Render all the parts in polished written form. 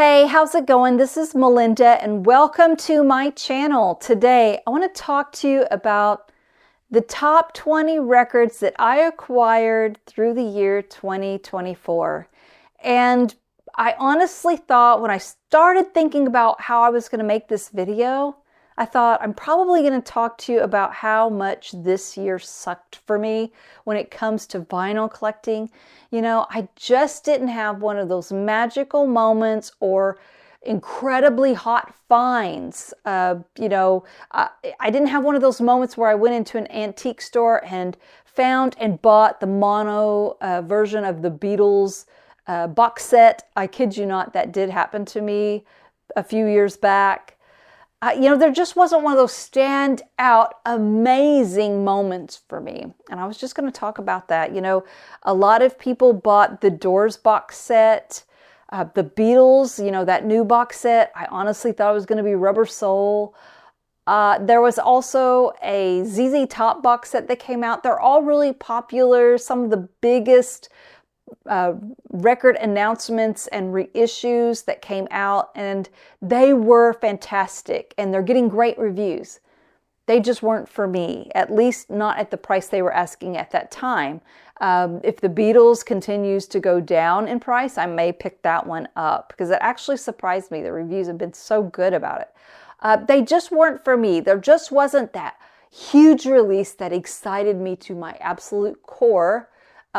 Hey, how's it going? This is Melinda and welcome to my channel. Today, I want to talk to you about the top 20 records that I acquired through the year 2024. And I honestly thought when I started thinking about how I was going to make this video, I thought I'm probably going to talk to you about how much this year sucked for me when it comes to vinyl collecting. You know, I just didn't have one of those magical moments or incredibly hot finds. I didn't have one of those moments where I went into an antique store and found and bought the mono version of the Beatles box set. I kid you not, that did happen to me a few years back. There just wasn't one of those stand out amazing moments for me. And I was just going to talk about that. You know, a lot of people bought the Doors box set, the Beatles, that new box set. I honestly thought it was going to be Rubber Soul. There was also a ZZ Top box set that came out. They're all really popular. Some of the biggest record announcements and reissues that came out, and they were fantastic and they're getting great reviews. They just weren't for me, at least not at the price they were asking at that time. If the Beatles continues to go down in price, I may pick that one up because it actually surprised me. The reviews have been so good about it. They just weren't for me. There just wasn't that huge release that excited me to my absolute core.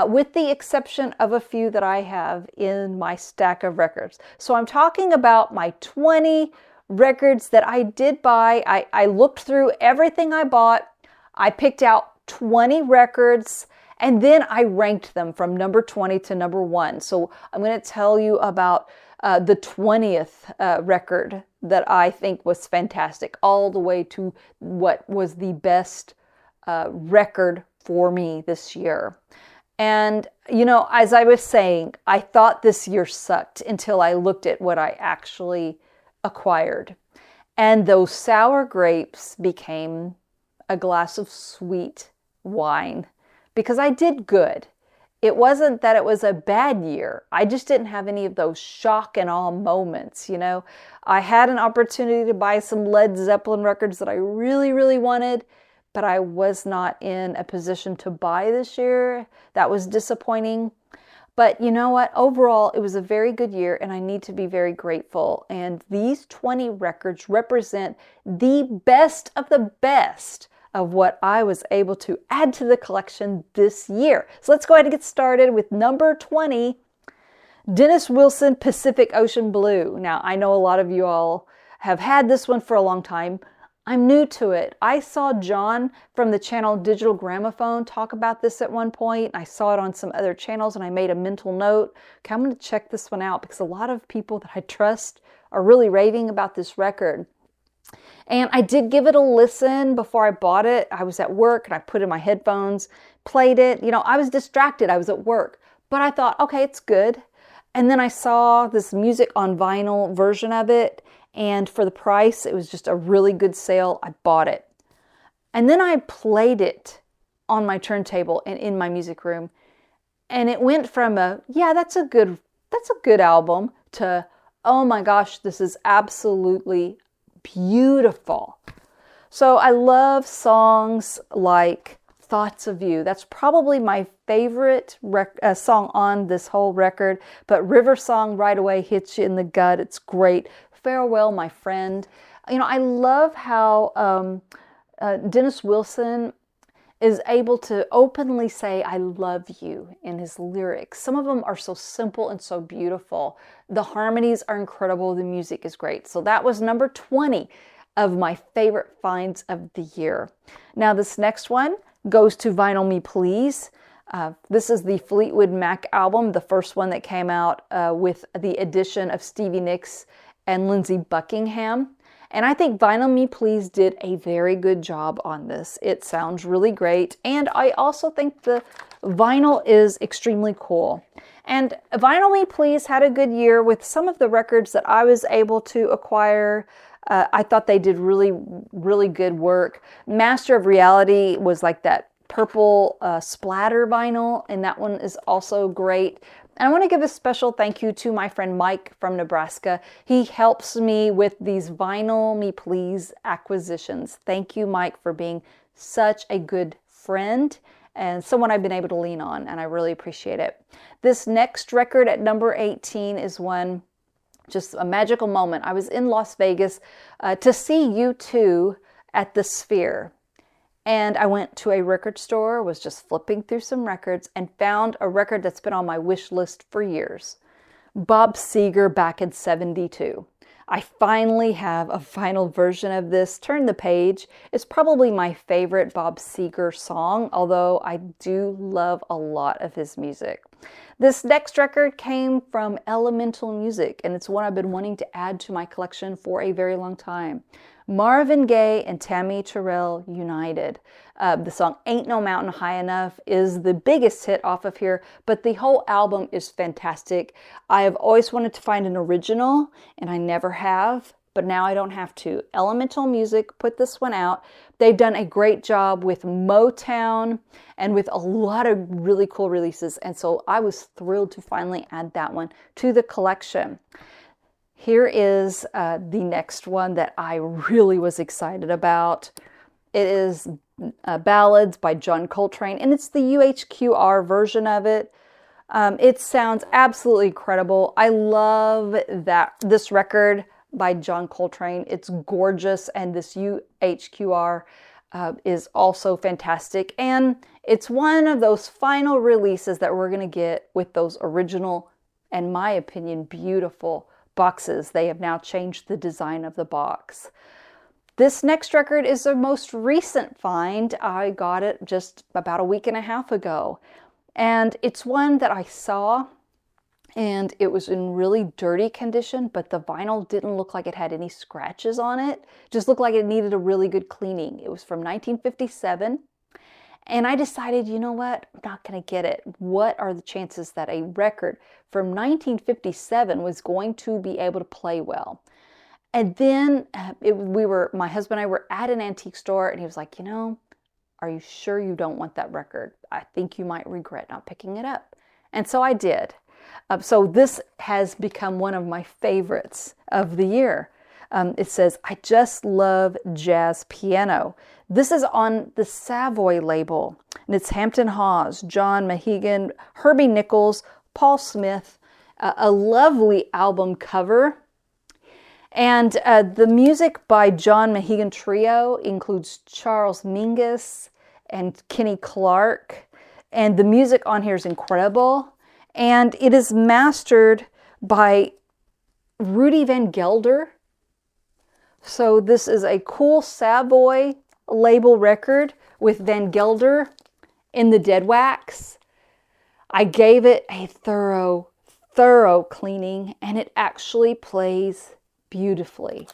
With the exception of a few that I have in my stack of records. So I'm talking about my 20 records that I did buy. I looked through everything I bought. I picked out 20 records and then I ranked them from number 20 to number 1. So I'm going to tell you about the 20th record that I think was fantastic, all the way to what was the best record for me this year. And, as I was saying, I thought this year sucked until I looked at what I actually acquired. And those sour grapes became a glass of sweet wine because I did good. It wasn't that it was a bad year. I just didn't have any of those shock and awe moments, I had an opportunity to buy some Led Zeppelin records that I really, really wanted, but I was not in a position to buy this year. That was disappointing. But you know what? Overall, it was a very good year and I need to be very grateful. And these 20 records represent the best of what I was able to add to the collection this year. So let's go ahead and get started with number 20, Dennis Wilson, Pacific Ocean Blue. Now, I know a lot of you all have had this one for a long time. I'm new to it. I saw John from the channel Digital Gramophone talk about this at one point. I saw it on some other channels and I made a mental note. Okay, I'm going to check this one out because a lot of people that I trust are really raving about this record. And I did give it a listen before I bought it. I was at work and I put in my headphones, played it. I was distracted. I was at work. But I thought, okay, it's good. And then I saw this music on vinyl version of it. And for the price, it was just a really good sale. I bought it. And then I played it on my turntable and in my music room. And it went from that's a good album to, oh my gosh, this is absolutely beautiful. So I love songs like Thoughts of You. That's probably my favorite song on this whole record. But River Song right away hits you in the gut. It's great. Farewell, My Friend. I love how Dennis Wilson is able to openly say, I love you in his lyrics. Some of them are so simple and so beautiful. The harmonies are incredible. The music is great. So that was number 20 of my favorite finds of the year. Now this next one goes to Vinyl Me Please. This is the Fleetwood Mac album, the first one that came out with the addition of Stevie Nicks and Lindsey Buckingham. And I think Vinyl Me Please did a very good job on this. It sounds really great. And I also think the vinyl is extremely cool. And Vinyl Me Please had a good year with some of the records that I was able to acquire. I thought they did really, really good work. Master of Reality was like that purple splatter vinyl, and that one is also great. And I want to give a special thank you to my friend Mike from Nebraska. He helps me with these Vinyl Me Please acquisitions. Thank you, Mike, for being such a good friend and someone I've been able to lean on, and I really appreciate it. This next record at number 18 is one, just a magical moment. I was in Las Vegas to see U2 at the Sphere. And I went to a record store, was just flipping through some records, and found a record that's been on my wish list for years. Bob Seger back in '72. I finally have a vinyl version of this. Turn the Page. It's probably my favorite Bob Seger song, although I do love a lot of his music. This next record came from Elemental Music, and it's one I've been wanting to add to my collection for a very long time. Marvin Gaye and Tammy Terrell United. The song Ain't No Mountain High Enough is the biggest hit off of here, but the whole album is fantastic. I have always wanted to find an original, and I never have, but now I don't have to. Elemental Music put this one out. They've done a great job with Motown and with a lot of really cool releases, and so I was thrilled to finally add that one to the collection. Here is the next one that I really was excited about. It is Ballads by John Coltrane, and it's the UHQR version of it. It sounds absolutely incredible. I love this record by John Coltrane. It's gorgeous, and this UHQR is also fantastic. And it's one of those final releases that we're going to get with those original, in my opinion, beautiful boxes. They have now changed the design of the box. This next record is the most recent find. I got it just about a week and a half ago. And it's one that I saw, and it was in really dirty condition, but the vinyl didn't look like it had any scratches on it. It just looked like it needed a really good cleaning. It was from 1957. And I decided, you know what, I'm not going to get it. What are the chances that a record from 1957 was going to be able to play well? And then my husband and I were at an antique store, and he was like, you know, are you sure you don't want that record? I think you might regret not picking it up. And so I did. So this has become one of my favorites of the year. It says, I just love jazz piano. This is on the Savoy label, and it's Hampton Hawes, John Mahegan, Herbie Nichols, Paul Smith, a lovely album cover. And the music by John Mahegan Trio includes Charles Mingus and Kenny Clark, and the music on here is incredible. And it is mastered by Rudy Van Gelder. So this is a cool Savoy label record with Van Gelder in the dead wax. I gave it a thorough cleaning, and it actually plays beautifully.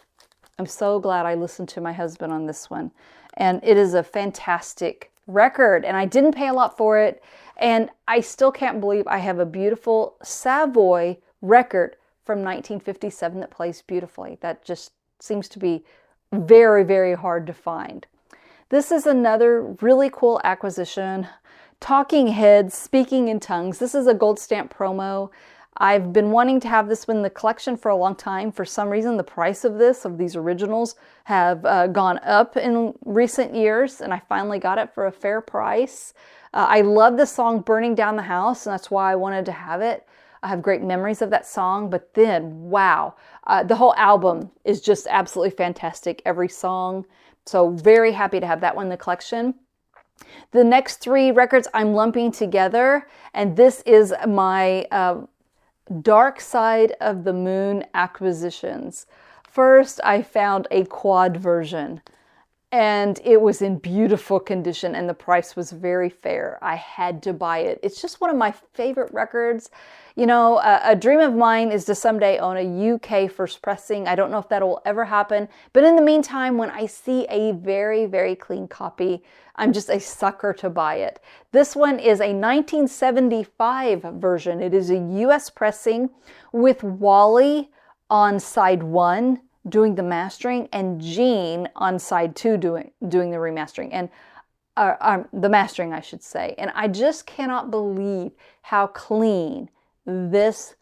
I'm so glad I listened to my husband on this one. And it is a fantastic record, and I didn't pay a lot for it. And I still can't believe I have a beautiful Savoy record from 1957 that plays beautifully. That just seems to be very, very hard to find. This is another really cool acquisition. Talking Heads, Speaking in Tongues. This is a gold stamp promo. I've been wanting to have this one in the collection for a long time. For some reason, the price of these originals, have gone up in recent years, and I finally got it for a fair price. I love the song Burning Down the House, and that's why I wanted to have it. I have great memories of that song, but then, wow, the whole album is just absolutely fantastic, every song. So very happy to have that one in the collection. The next three records I'm lumping together, and this is my Dark Side of the Moon acquisitions. First, I found a quad version, and it was in beautiful condition, and the price was very fair. I had to buy it. It's just one of my favorite records. You know, a dream of mine is to someday own a UK first pressing. I don't know if that will ever happen, but in the meantime, when I see a very, very clean copy, I'm just a sucker to buy it. This one is a 1975 version. It is a US pressing with Wally on side 1 doing the mastering, and Gene on side 2 doing the remastering, and the mastering, I should say. And I just cannot believe how clean this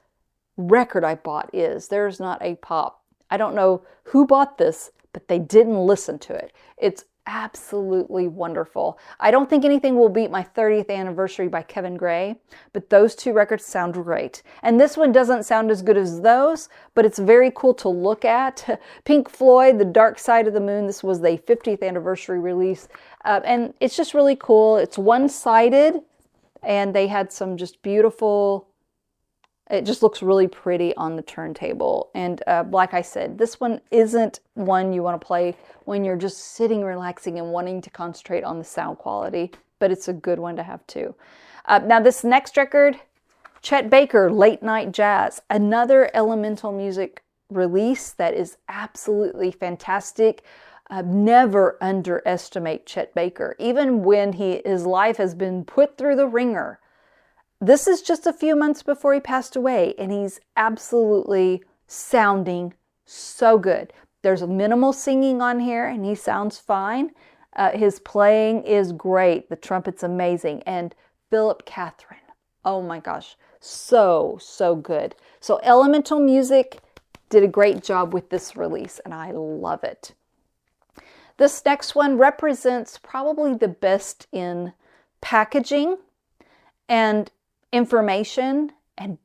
record I bought is. There's not a pop. I don't know who bought this, but they didn't listen to it. It's absolutely wonderful. I don't think anything will beat my 30th anniversary by Kevin Gray, but those two records sound great. And this one doesn't sound as good as those, but it's very cool to look at. Pink Floyd, The Dark Side of the Moon. This was the 50th anniversary release. And it's just really cool. It's one-sided, and they had some just beautiful... It just looks really pretty on the turntable. And like I said, this one isn't one you want to play when you're just sitting, relaxing, and wanting to concentrate on the sound quality, but it's a good one to have too. Now this next record, Chet Baker, Late Night Jazz, another Elemental Music release that is absolutely fantastic. Never underestimate Chet Baker, even when his life has been put through the ringer. This is just a few months before he passed away, and he's absolutely sounding so good. There's minimal singing on here, and he sounds fine. His playing is great. The trumpet's amazing. And Philip Catherine, oh my gosh, so good. So Elemental Music did a great job with this release, and I love it. This next one represents probably the best in packaging and information, and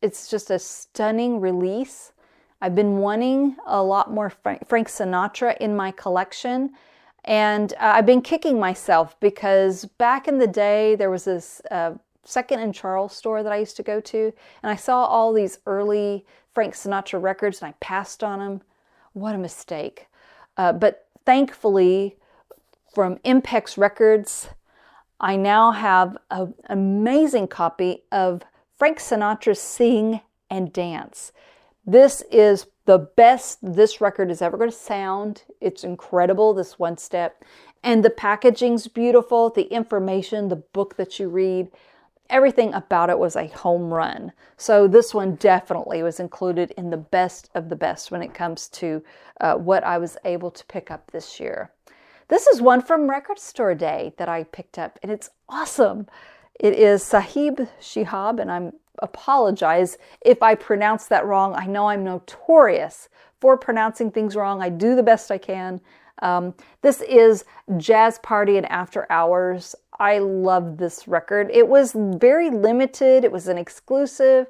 it's just a stunning release. I've been wanting a lot more Frank Sinatra in my collection, and I've been kicking myself because back in the day there was this Second and Charles store that I used to go to, and I saw all these early Frank Sinatra records and I passed on them. What a mistake. But thankfully from Impex Records, I now have an amazing copy of Frank Sinatra's Sing and Dance. This is the best this record is ever going to sound. It's incredible, this one step. And the packaging's beautiful, the information, the book that you read, everything about it was a home run. So this one definitely was included in the best of the best when it comes to what I was able to pick up this year. This is one from Record Store Day that I picked up, and it's awesome. It is Sahib, Shihab, and I apologize if I pronounce that wrong. I know I'm notorious for pronouncing things wrong. I do the best I can. This is Jazz Party and After Hours. I love this record. It was very limited. It was an exclusive.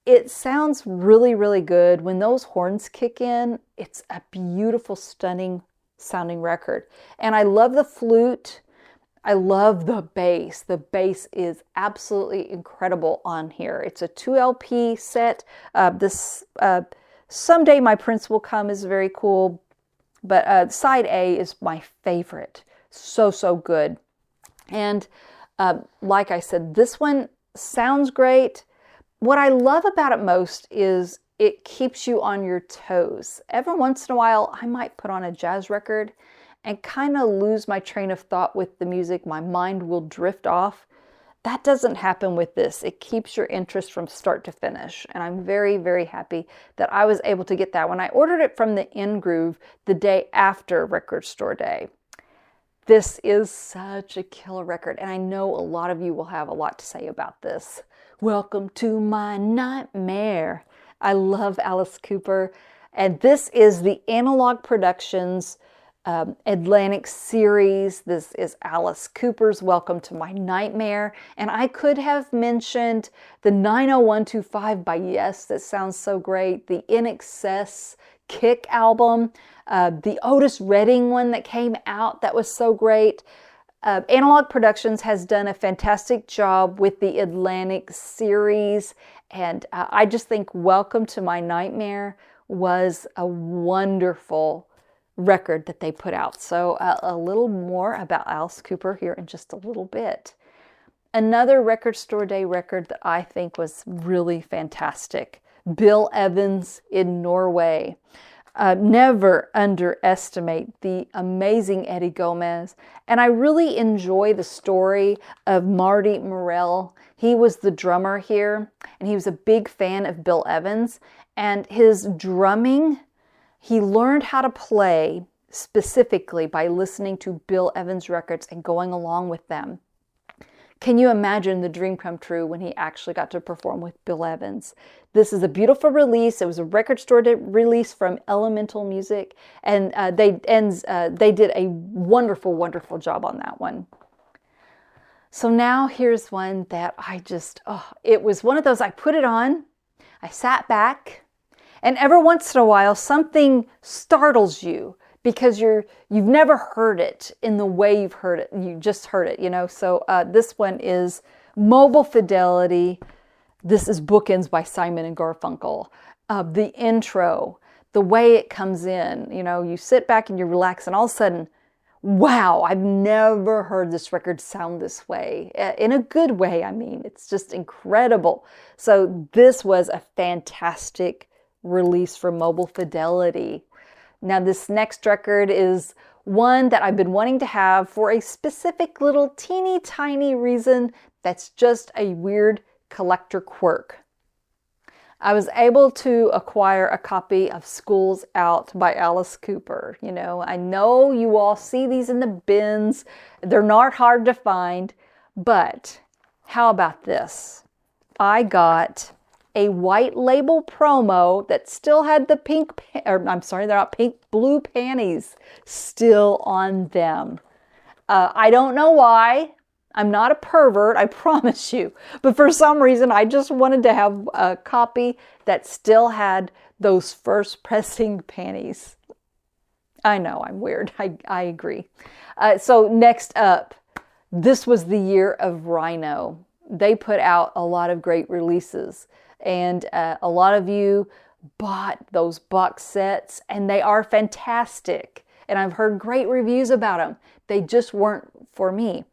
It sounds really, really good. When those horns kick in, it's a beautiful, stunning sounding record. And I love the flute. I love the bass. The bass is absolutely incredible on here. It's a 2 LP set. This Someday My Prince Will Come is very cool. But side A is my favorite. So good. And like I said, this one sounds great. What I love about it most is it keeps you on your toes. Every once in a while, I might put on a jazz record and kind of lose my train of thought with the music. My mind will drift off. That doesn't happen with this. It keeps your interest from start to finish. And I'm very, very happy that I was able to get that when I ordered it from the In Groove the day after Record Store Day. This is such a killer record, and I know a lot of you will have a lot to say about this. Welcome to my nightmare. I love Alice Cooper, and this is the Analog Productions Atlantic series. This is Alice Cooper's Welcome to My Nightmare, and I could have mentioned the 90125 by Yes, that sounds so great, the In Excess Kick album, the Otis Redding one that came out that was so great. Analog Productions has done a fantastic job with the Atlantic series, and I just think Welcome to My Nightmare was a wonderful record that they put out. So a little more about Alice Cooper here in just a little bit. Another Record Store Day record that I think was really fantastic, Bill Evans in Norway. Never underestimate the amazing Eddie Gomez. And I really enjoy the story of Marty Morell. He was the drummer here, and he was a big fan of Bill Evans. And his drumming, he learned how to play specifically by listening to Bill Evans records and going along with them. Can you imagine the dream come true when he actually got to perform with Bill Evans? This is a beautiful release. It was a record store release from Elemental Music, and they did a wonderful, wonderful job on that one. So now here's one that it was one of those, I put it on, I sat back, and every once in a while something startles you because you've never heard it in the way you've heard it. You just heard it, you know. So this one is Mobile Fidelity. This is Bookends by Simon and Garfunkel. The intro, the way it comes in, you know, you sit back and you relax, and all of a sudden, wow, I've never heard this record sound this way. In a good way, I mean. It's just incredible. So this was a fantastic release for Mobile Fidelity. Now this next record is one that I've been wanting to have for a specific little teeny tiny reason that's just a weird collector quirk. I was able to acquire a copy of School's Out by Alice Cooper. You know, I know you all see these in the bins. They're not hard to find, but how about this? I got a white label promo that still had the pink, or I'm sorry, they're not pink, blue panties still on them. I don't know why. I'm not a pervert, I promise you. But for some reason, I just wanted to have a copy that still had those first pressing panties. I know, I'm weird. I agree. So next up, this was the year of Rhino. They put out a lot of great releases. And a lot of you bought those box sets, and they are fantastic. And I've heard great reviews about them. They just weren't for me.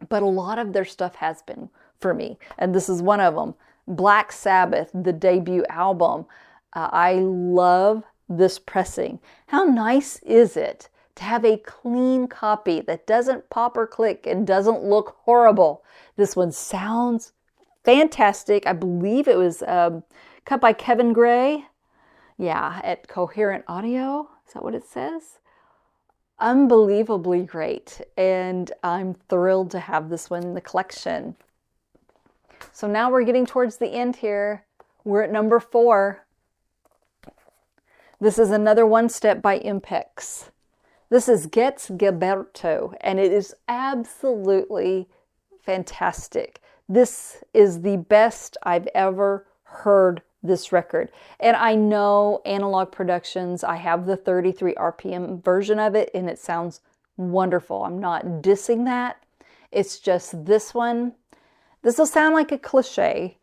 But a lot of their stuff has been for me. And this is one of them. Black Sabbath, the debut album. I love this pressing. How nice is it to have a clean copy that doesn't pop or click and doesn't look horrible? This one sounds fantastic. I believe it was cut by Kevin Gray. Yeah, at Coherent Audio. Is that what it says? Unbelievably great, and I'm thrilled to have this one in the collection. So now we're getting towards the end here. We're at number 4. This is another one step by Impex. This is Getz Gilberto, and it is absolutely fantastic. This is the best I've ever heard this record. And I know Analog Productions, I have the 33 RPM version of it, and it sounds wonderful. I'm not dissing that. It's just this one. This will sound like a cliche,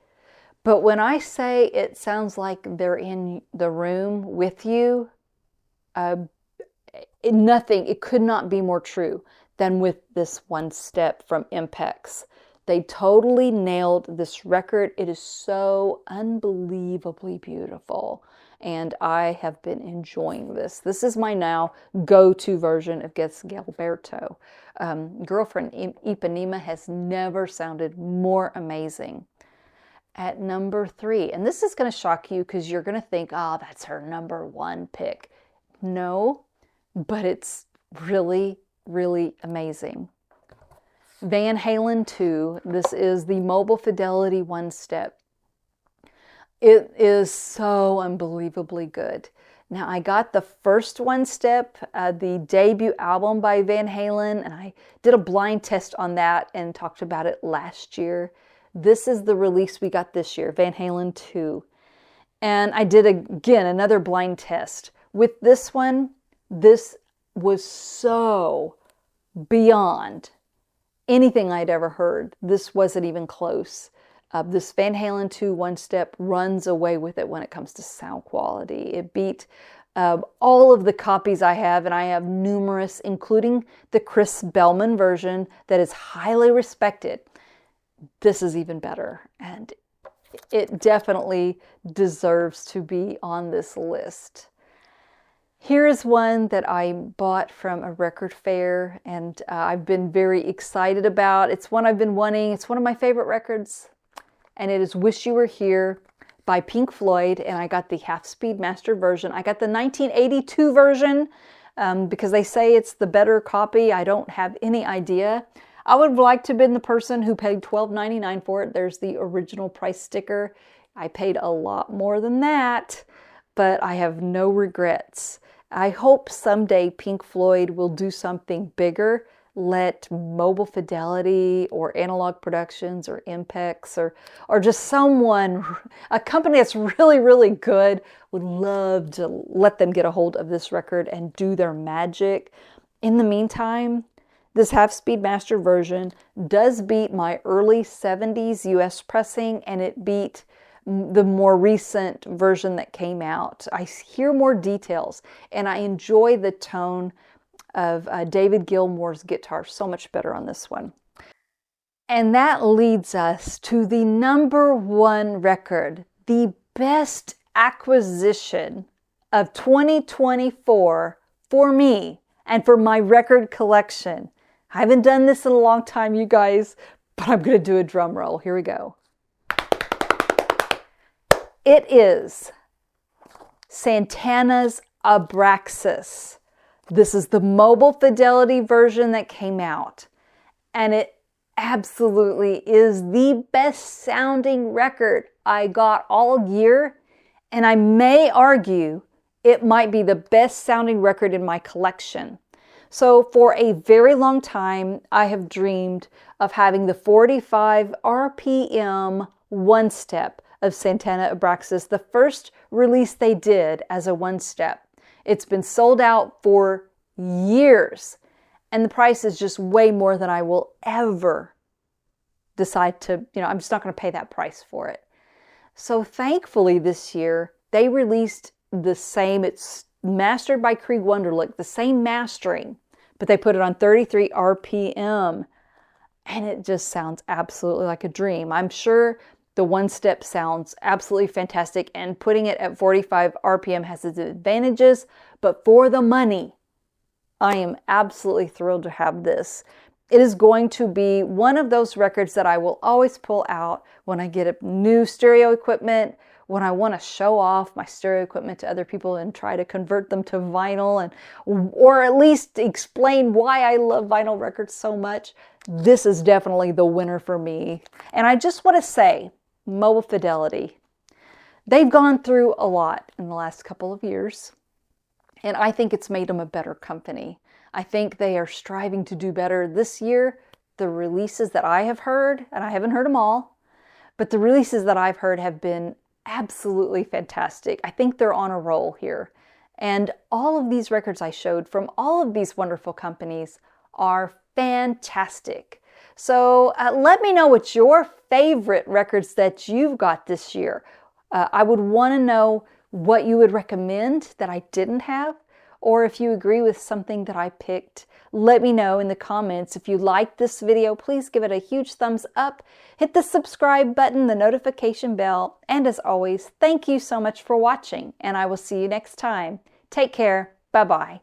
but when I say it sounds like they're in the room with you, it could not be more true than with this one step from Impex. They totally nailed this record. It is so unbelievably beautiful, and I have been enjoying this. This is my now go-to version of Getz Gilberto. Girlfriend Ipanema has never sounded more amazing. At number 3, and this is going to shock you because you're going to think, oh, that's her number 1 pick. No, but it's really, really amazing. Van Halen 2, this is the Mobile Fidelity one step. It is so unbelievably good. Now I got the first one step, the debut album by Van Halen, and I did a blind test on that and talked about it last year. This is the release we got this year, Van Halen 2. And I did again another blind test. With this one, this was so beyond anything I'd ever heard. This wasn't even close. This Van Halen 2 one step runs away with it when it comes to sound quality. It beat all of the copies I have, and I have numerous, including the Chris Bellman version that is highly respected. This is even better, and it definitely deserves to be on this list. Here is one that I bought from a record fair, and I've been very excited about. It's one I've been wanting. It's one of my favorite records, and it is Wish You Were Here by Pink Floyd, and I got the half-speed master version. I got the 1982 version because they say it's the better copy. I don't have any idea. I would have liked to have been the person who paid $12.99 for it. There's the original price sticker. I paid a lot more than that, but I have no regrets. I hope someday Pink Floyd will do something bigger. Let Mobile Fidelity or Analog Productions or Impex or just someone, a company that's really, really good, would love to let them get a hold of this record and do their magic. In the meantime, this half-speed master version does beat my early 70s US pressing, and it beat the more recent version that came out. I hear more details, and I enjoy the tone of David Gilmour's guitar so much better on this one. And that leads us to the #1 record, the best acquisition of 2024 for me and for my record collection. I haven't done this in a long time, you guys, but I'm going to do a drum roll. Here we go. It is Santana's Abraxas. This is the Mobile Fidelity version that came out, and it absolutely is the best sounding record I got all year, and I may argue it might be the best sounding record in my collection. So for a very long time, I have dreamed of having the 45 RPM one-step of Santana Abraxas, the first release they did as a one-step. It's been sold out for years, and the price is just way more than I will ever decide to, I'm just not going to pay that price for it. So thankfully this year, they released the same, it's mastered by Krieg Wunderlich, the same mastering, but they put it on 33 RPM, and it just sounds absolutely like a dream. I'm sure the one-step sounds absolutely fantastic, and putting it at 45 RPM has its advantages, but for the money, I am absolutely thrilled to have this. It is going to be one of those records that I will always pull out when I get a new stereo equipment, when I want to show off my stereo equipment to other people and try to convert them to vinyl, or at least explain why I love vinyl records so much. This is definitely the winner for me. And I just want to say, Mobile Fidelity, they've gone through a lot in the last couple of years, and I think it's made them a better company. I think they are striving to do better this year. The releases that I have heard, and I haven't heard them all, but the releases that I've heard have been absolutely fantastic. I think they're on a roll here. And all of these records I showed from all of these wonderful companies are fantastic. So let me know what's your favorite records that you've got this year. I would want to know what you would recommend that I didn't have, or if you agree with something that I picked. Let me know in the comments. If you liked this video, please give it a huge thumbs up. Hit the subscribe button, the notification bell, and as always, thank you so much for watching, and I will see you next time. Take care. Bye-bye.